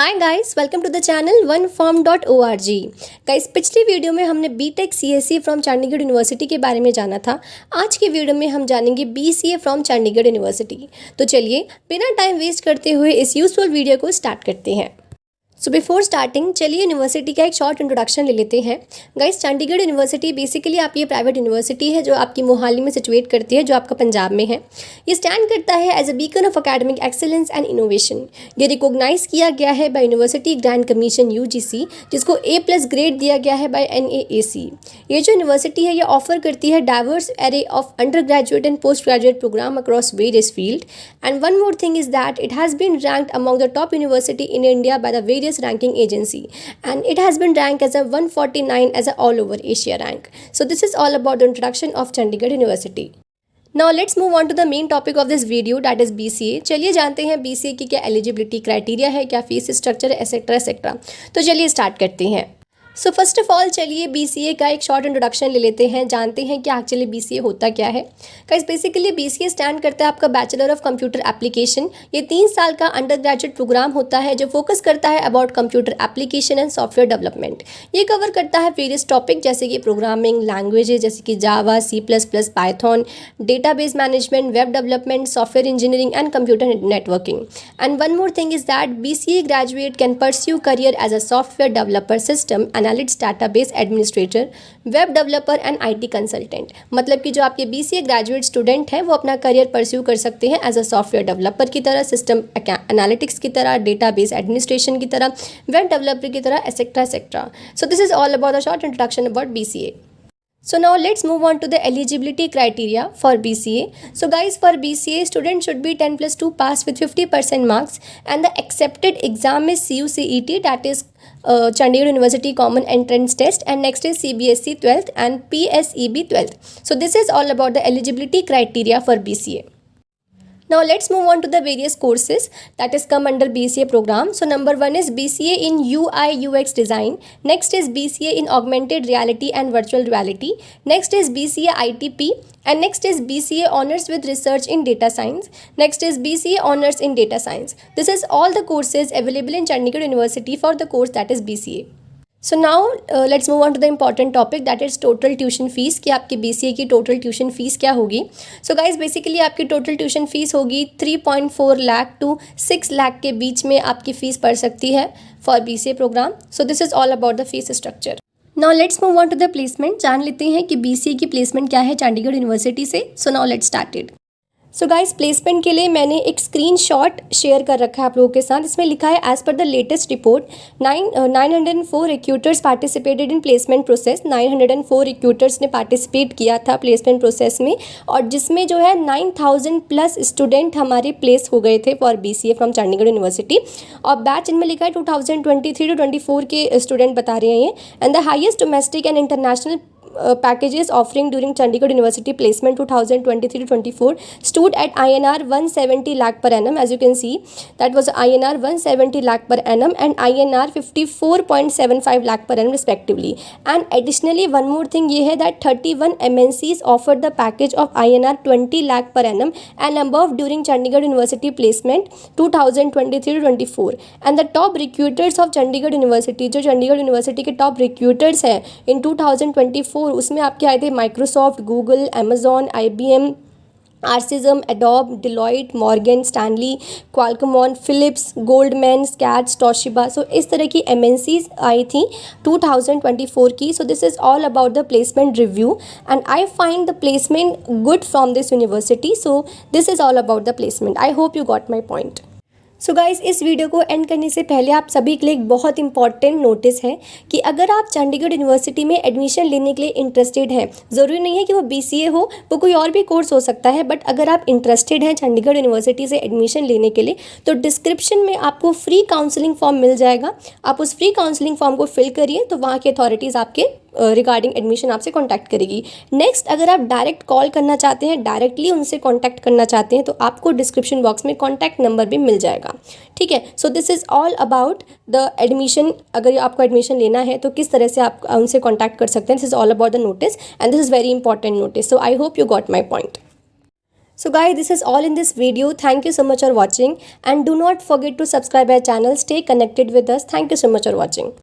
Hi guys, welcome to the channel oneform.org। Guys, पिछली video में हमने B Tech CSC from Chandigarh university के बारे में जाना था। आज की वीडियो में हम जानेंगे बीसीए फ्रॉम चंडीगढ़ यूनिवर्सिटी। तो चलिए बिना टाइम वेस्ट करते हुए इस यूजफुल वीडियो को स्टार्ट करते हैं। सो बिफोर स्टार्टिंग चलिए यूनिवर्सिटी का एक शॉर्ट इंट्रोडक्शन ले लेते हैं। गाइस, चंडीगढ़ यूनिवर्सिटी बेसिकली आपकी प्राइवेट यूनिवर्सिटी है जो आपकी मोहाली में सिचुएट करती है, जो आपका पंजाब में है। ये स्टैंड करता है as a beacon of academic excellence and innovation. ये रिकॉग्नाइज किया गया है by university grant commission UGC, जिसको A+ ग्रेड दिया गया है बाय NAAC। ये जो यूनिवर्सिटी है ये ऑफर करती है diverse array of undergraduate and postgraduate programme across various field. And one more thing is that it has been ranked among the top university in India by the various ranking agency, and it has been ranked as a 149 as a all over Asia rank. So this is all about the introduction of Chandigarh University. Now let's move on to the main topic of this video, that is BCA। चलिए जानते हैं BCA की क्या eligibility criteria है, क्या fees structure etcetera etcetera. तो चलिए start करते हैं। सो फर्स्ट ऑफ ऑल चलिए BCA का एक शॉर्ट इंट्रोडक्शन ले लेते हैं, जानते हैं कि एक्चुअली BCA होता क्या है। गाइस, बेसिकली BCA स्टैंड करता है आपका बैचलर ऑफ कंप्यूटर एप्लीकेशन। ये 3 साल का अंडर ग्रेजुएट प्रोग्राम होता है जो फोकस करता है about computer application and software development. ये कवर करता है वेरियस टॉपिक जैसे कि प्रोग्रामिंग लैंग्वेजेज जैसे कि Java, C++, Python, database management, web development, software engineering and computer networking. And one more thing is that BCA graduate can pursue career as a software developer, system analyst, database administrator, web developer and IT consultant. मतलब कि जो आपके BCA graduate student हैं वो अपना career pursue कर सकते हैं एज अ सॉफ्टवेयर डेवलपर की तरह, सिस्टम एनालिटिक्स की तरह, डेटाबेस एडमिनिस्ट्रेशन की तरह, वेब डेवलपर की तरह, etcetera etcetera. So this is all about the short introduction about BCA. So now let's move on to the eligibility criteria for BCA. So guys, for BCA student should be 10+2 pass with 50% marks, and the accepted exam is CUCET, that is Chandigarh University Common Entrance Test, and next is CBSE 12th and PSEB 12th. So this is all about the eligibility criteria for BCA. Now let's move on to the various courses that is come under BCA program. So number 1 is BCA in UI UX design. Next is BCA in augmented reality and virtual reality. Next is BCA ITP, and next is BCA honors with research in data science. Next is BCA honors in data science. This is all the courses available in Chandigarh University for the course that is BCA. So now let's move on to the important topic that is total tuition fees, कि आपकी BCA की total tuition fees क्या होगी। So guys, basically आपकी total tuition fees होगी 3.4 lakh to 6 lakh के बीच में आपकी फ़ीस पड़ सकती है for BCA programme. So this is all about the fee structure. Now let's move on to the placement. जान लेते हैं कि BCA की प्लेसमेंट क्या है चंडीगढ़ यूनिवर्सिटी से। सो now let's started. So guys, placement के लिए मैंने एक स्क्रीनशॉट शेयर कर रखा है आप लोगों के साथ। इसमें लिखा है as per the latest report 904 recruiters participated in placement process. 904 recruiters ने पार्टिसिपेट किया था प्लेसमेंट प्रोसेस में, और जिसमें जो है 9000+ स्टूडेंट हमारे प्लेस हो गए थे for BCA from Chandigarh university. और बैच इनमें लिखा है 2023 to 24 के स्टूडेंट बता रहे हैं ये। And the highest domestic and international packages offering during Chandigarh University placement 2023 to 24 stood at INR 170 lakh per annum. As you can see, that was INR 170 lakh per annum and INR 54.75 lakh per annum respectively. And additionally one more thing ये है that 31 MNCs offered the package of INR 20 lakh per annum and above during Chandigarh University placement 2023 to 24. And the top recruiters of Chandigarh University, जो Chandigarh university के top recruiters हैं in 2024, उसमें आपके आए थे Microsoft, Google, Amazon, IBM, आर्सिज्म, Adobe, Deloitte, Morgan Stanley, Qualcomm, Philips, Goldman, स्कैट्स, Toshiba. So इस तरह की MNCs आई थी 2024 की। So this is all about the placement review and I find the placement good from this university. So this is all about the placement. I hope you got my point. So guys, इस video को and करने से पहले आप सभी के लिए एक बहुत इंपॉर्टेंट नोटिस है कि अगर आप चंडीगढ़ यूनिवर्सिटी में एडमिशन लेने के लिए इंटरेस्टेड हैं, ज़रूरी नहीं है कि वो BCA हो, वो कोई और भी कोर्स हो सकता है, बट अगर आप इंटरेस्टेड हैं चंडीगढ़ यूनिवर्सिटी से एडमिशन लेने के लिए तो डिस्क्रिप्शन में आपको फ्री काउंसलिंग फॉर्म मिल जाएगा। आप उस फ्री काउंसलिंग फॉर्म को फिल करिए तो वहाँ की अथॉरिटीज़ आपके रिगार्डिंग एडमिशन आपसे कांटेक्ट करेगी। नेक्स्ट, अगर आप डायरेक्ट कॉल करना चाहते हैं, डायरेक्टली उनसे कांटेक्ट करना चाहते हैं, तो आपको डिस्क्रिप्शन बॉक्स में कांटेक्ट नंबर भी मिल जाएगा। ठीक है, सो this is all about the admission. अगर आपको एडमिशन लेना है तो किस तरह से आप उनसे कांटेक्ट कर सकते हैं, this is all about the notice and this is very important notice. So I hope you got my point. So guys, this is all in this video. Thank you so much for watching, and do not forget to subscribe our channel. Stay connected with us. Thank you so much for watching.